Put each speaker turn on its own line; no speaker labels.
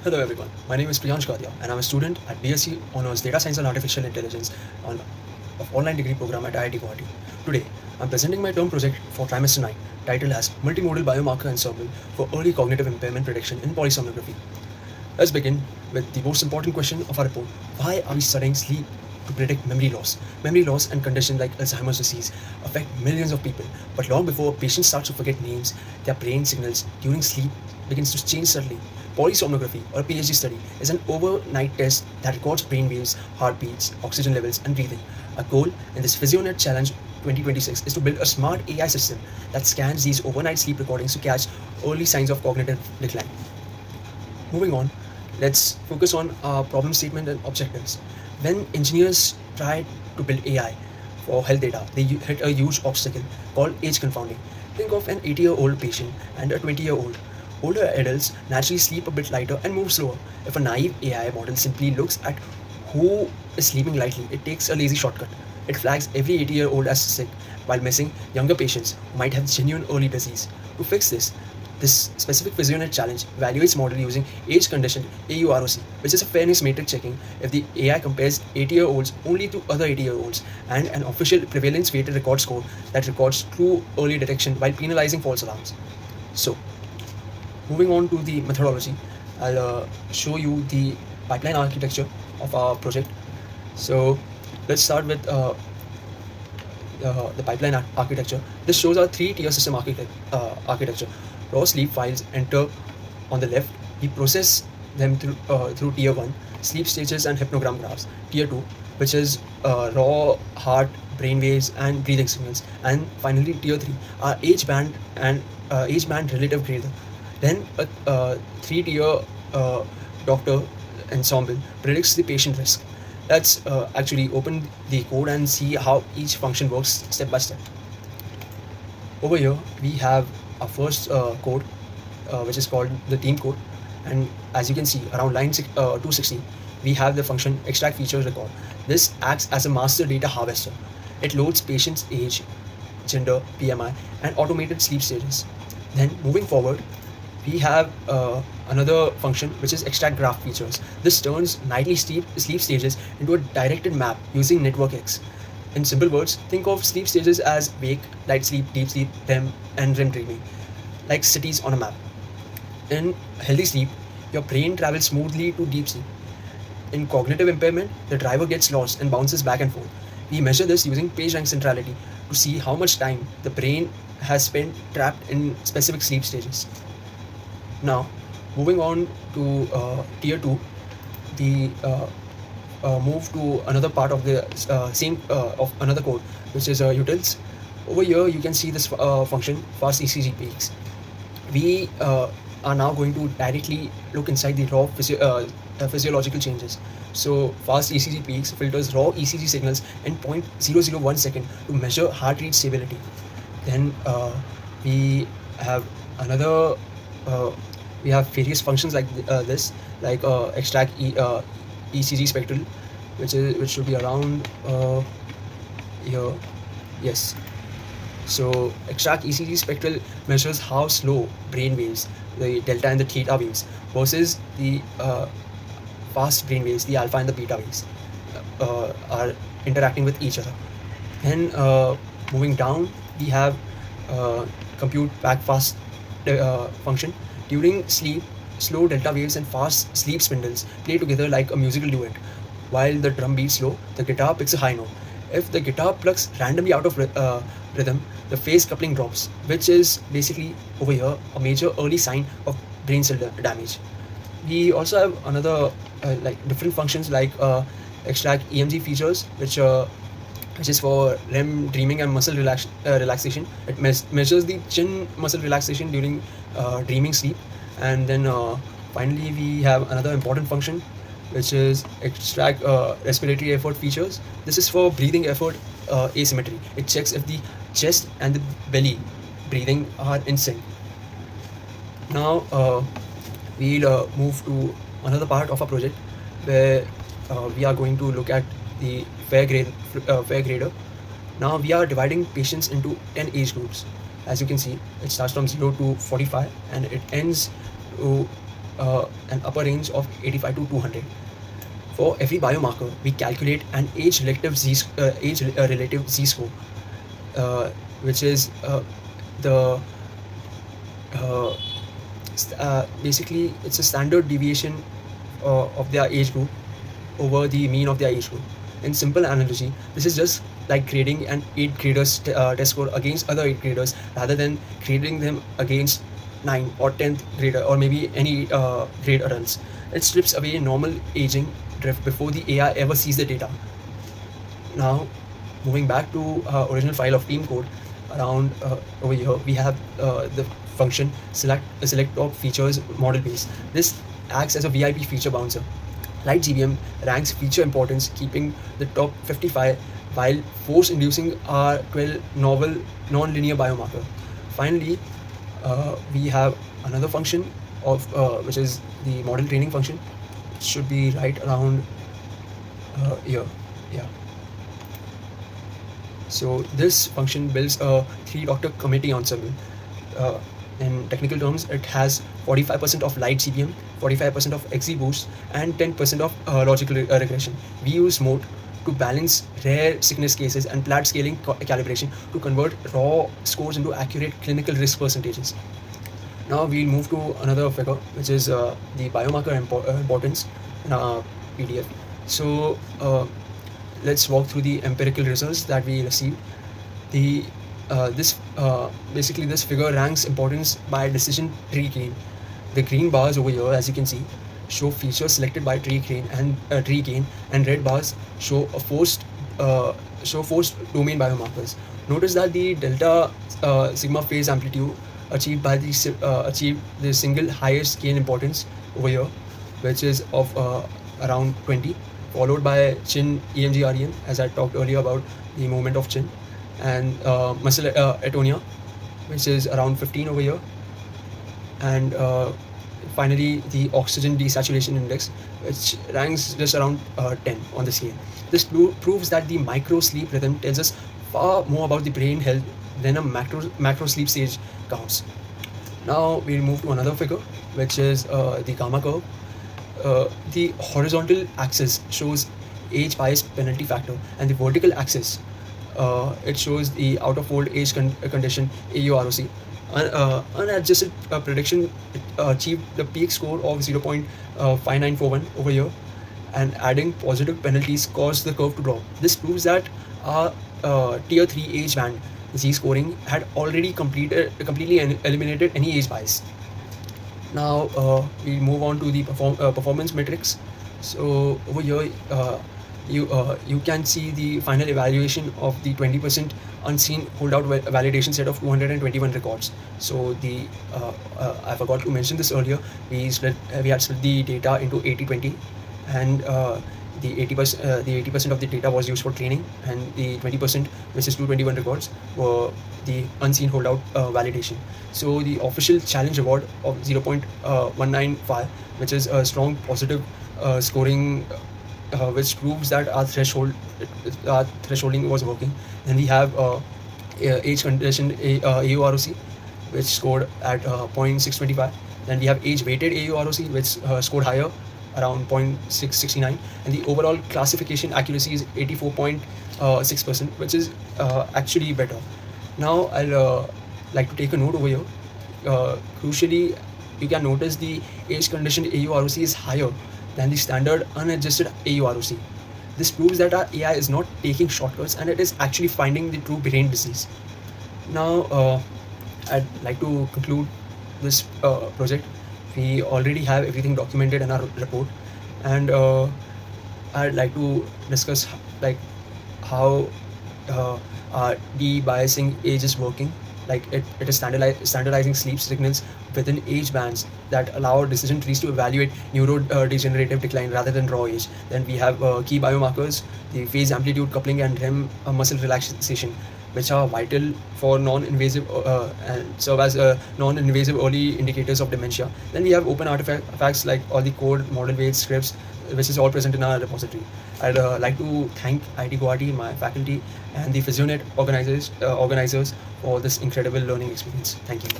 Hello everyone, my name is Priyansh Gadia and I'm a student at BSc Honours Data Science and Artificial Intelligence on, of online degree program at IIT Guwahati. Today, I'm presenting my term project for trimester 9 titled as Multimodal Biomarker Ensemble for Early Cognitive Impairment Prediction in Polysomnography. Let's begin with the most important question of our report. Why are we studying sleep to predict memory loss? Memory loss and conditions like Alzheimer's disease affect millions of people, but long before a patient starts to forget names, their brain signals during sleep begins to change subtly. Polysomnography, or a PhD study, is an overnight test that records brain waves, heartbeats, oxygen levels, and breathing. Our goal in this PhysioNet Challenge 2026 is to build a smart AI system that scans these overnight sleep recordings to catch early signs of cognitive decline. Moving on, let's focus on our problem statement and objectives. When engineers tried to build AI for health data, they hit a huge obstacle called age confounding. Think of an 80-year-old patient and a 20-year-old. Older adults naturally sleep a bit lighter and move slower. If a naive AI model simply looks at who is sleeping lightly, it takes a lazy shortcut. It flags every 80-year-old as sick while missing younger patients who might have genuine early disease. To fix this specific PhysioNet challenge evaluates model using age-conditioned AUROC, which is a fairness matrix checking if the AI compares 80-year-olds only to other 80-year-olds, and an official prevalence-weighted record score that records true early detection while penalizing false alarms. So, moving on to the methodology, I'll show you the pipeline architecture of our project. So let's start with the pipeline architecture. This shows our three-tier system architecture. Raw sleep files enter on the left. We process them through tier 1, sleep stages and hypnogram graphs. Tier 2, which is raw heart, brain waves and breathing signals. And finally tier 3, our age band and age band relative grader. Then a three-tier doctor ensemble predicts the patient risk. Let's actually open the code and see how each function works step by step. Over here, we have our first code, which is called the team code. And as you can see, around line 260, we have the function extract features record. This acts as a master data harvester. It loads patient's age, gender, BMI, and automated sleep stages. Then moving forward, we have another function which is extract graph features. This turns nightly sleep stages into a directed map using network X. In simple words, think of sleep stages as wake, light sleep, deep sleep, REM, and REM dreaming, like cities on a map. In healthy sleep, your brain travels smoothly to deep sleep. In cognitive impairment, the driver gets lost and bounces back and forth. We measure this using PageRank centrality to see how much time the brain has spent trapped in specific sleep stages. Now, moving on to tier 2, we move to another part of the same of another code, which is utils. Over here, you can see this function fast ECG peaks. We are now going to directly look inside the raw physiological changes. So fast ECG peaks filters raw ECG signals in 0.001 second to measure heart rate stability. Then we have another we have various functions like this, like extract ECG spectral, which should be around here. Yes. So extract ECG spectral measures how slow brain waves, the delta and the theta waves, versus the fast brain waves, the alpha and the beta waves, are interacting with each other. Then moving down, we have compute back fast function. During sleep, slow delta waves and fast sleep spindles play together like a musical duet. While the drum beats slow, the guitar picks a high note. If the guitar plucks randomly out of rhythm, the phase coupling drops, which is basically over here a major early sign of brain cell damage. We also have another like different functions like extract EMG features, which is for REM dreaming and muscle relaxation. It measures the chin muscle relaxation during dreaming sleep. And then finally we have another important function, which is extract respiratory effort features. This is for breathing effort asymmetry. It checks if the chest and the belly breathing are in sync. Now we'll move to another part of our project where we are going to look at the fair grader. Now we are dividing patients into 10 age groups. As you can see, it starts from 0 to 45 and it ends to an upper range of 85 to 200. For every biomarker, we calculate an age-relative Z score, which is the basically it's a standard deviation of their age group over the mean of their age group. In simple analogy, this is just like grading an 8th grader's test score against other 8th graders rather than grading them against 9 or 10th grader or maybe any grade adults. It strips away normal aging drift before the AI ever sees the data. Now, moving back to original file of team code, around over here we have the function select top features model base. This acts as a VIP feature bouncer. Light GBM ranks feature importance, keeping the top 55 while force inducing our 12 novel non-linear biomarker. Finally, we have another function of which is the model training function. It should be right around here. Yeah. So this function builds a 3-doctor committee ensemble. In technical terms, it has 45% of light GBM, 45% of XGBoost, and 10% of logical regression. We use mode to balance rare sickness cases and plat scaling calibration to convert raw scores into accurate clinical risk percentages. Now we'll move to another figure, which is the biomarker importance in our PDF. So let's walk through the empirical results that we received. Basically this figure ranks importance by decision tree gain. The green bars over here, as you can see, show features selected by tree gain, and red bars show forced domain biomarkers. Notice that the delta sigma phase amplitude achieved the single highest gain importance over here, which is of around 20, followed by chin EMG REM, as I talked earlier about the movement of chin, and muscle atonia, which is around 15 over here, and finally the oxygen desaturation index, which ranks just around 10 on the scale. This proves that the micro sleep rhythm tells us far more about the brain health than a macro sleep stage counts. Now we'll move to another figure, which is the gamma curve. The horizontal axis shows age bias penalty factor, and the vertical axis it shows the out of fold age condition AUROC. Unadjusted prediction achieved the peak score of 0.5941 over here, and adding positive penalties caused the curve to drop. This proves that our tier 3 age band Z scoring had already completely eliminated any age bias. Now we move on to the performance metrics. So over here you can see the final evaluation of the 20% unseen holdout validation set of 221 records. So the I forgot to mention this earlier. We had split the data into 80-20, and the 80% of the data was used for training, and the 20%, which is 221 records, were the unseen holdout validation. So the official challenge award of 0.195, which is a strong positive scoring, which proves that our thresholding was working. Then we have age conditioned AUROC, which scored at 0.625. Then we have age weighted AUROC, which scored higher, around 0.669, and the overall classification accuracy is 84.6%, which is actually better. Now I'll like to take a note over here. Crucially, you can notice the age conditioned AUROC is higher than the standard unadjusted AUROC. This proves that our AI is not taking shortcuts, and it is actually finding the true brain disease. Now I'd like to conclude this project. We already have everything documented in our report, and I'd like to discuss like how our de-biasing age is working. Like it is standardizing sleep signals within age bands that allow decision trees to evaluate neurodegenerative decline rather than raw age. Then we have key biomarkers, the phase amplitude coupling and REM muscle relaxation, which are vital for non-invasive and serve as non-invasive early indicators of dementia. Then we have open artifacts like all the code, model weights, scripts, which is all present in our repository. I'd like to thank IIT Guwahati, my faculty, and the PhysioNet organizers for this incredible learning experience. Thank you.